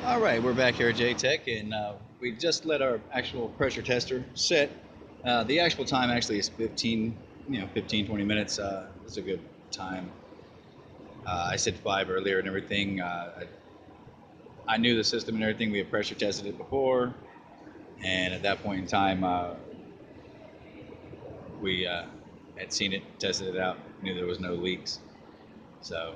All right, we're back here at JTech, and we just let our actual pressure tester sit. The actual time actually is 20 minutes. It's a good time. I said 5 earlier and everything. I knew the system and everything. We had pressure tested it before, and at that point in time, we had seen it, tested it out, knew there was no leaks. So,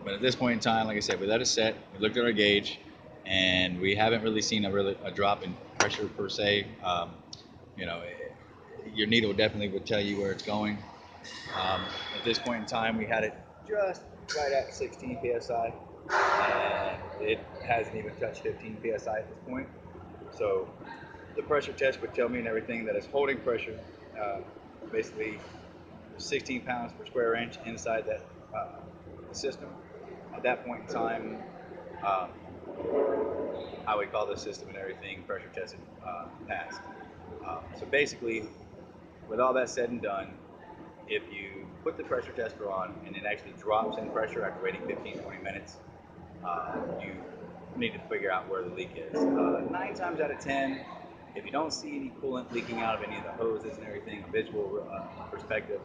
but at this point in time, like I said, we let it set. We looked at our gauge, and we haven't really seen a drop in pressure per se. You know, your needle definitely would tell you where it's going. At this point in time, we had it just right at 16 psi, and it hasn't even touched 15 psi at this point. So the pressure test would tell me and everything that it's holding pressure, basically 16 pounds per square inch inside that system. At that point in time, I would call the system and everything pressure tested passed. So basically, with all that said and done, if you put the pressure tester on and it actually drops in pressure after waiting 15-20 minutes, you need to figure out where the leak is. 9 times out of 10, if you don't see any coolant leaking out of any of the hoses and everything, a visual perspective,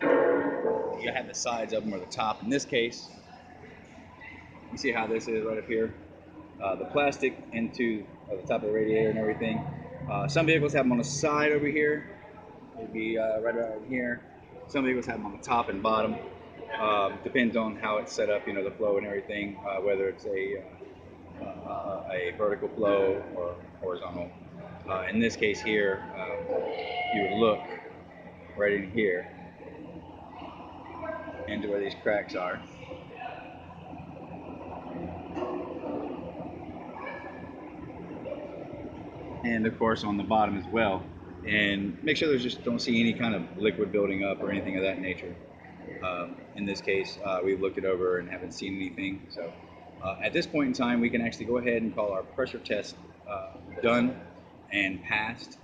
you have the sides of them or the top. In this case, you see how this is right up here. The plastic into the top of the radiator and everything. Some vehicles have them on the side over here. It'd be right around here. Some vehicles have them on the top and bottom. Depends on how it's set up, you know, the flow and everything, whether it's a vertical flow or horizontal. In this case here, you would look right in here into where these cracks are. And of course on the bottom as well, and make sure there's just don't see any kind of liquid building up or anything of that nature. In this case, we've looked it over and haven't seen anything. So at this point in time, we can actually go ahead and call our pressure test done and passed.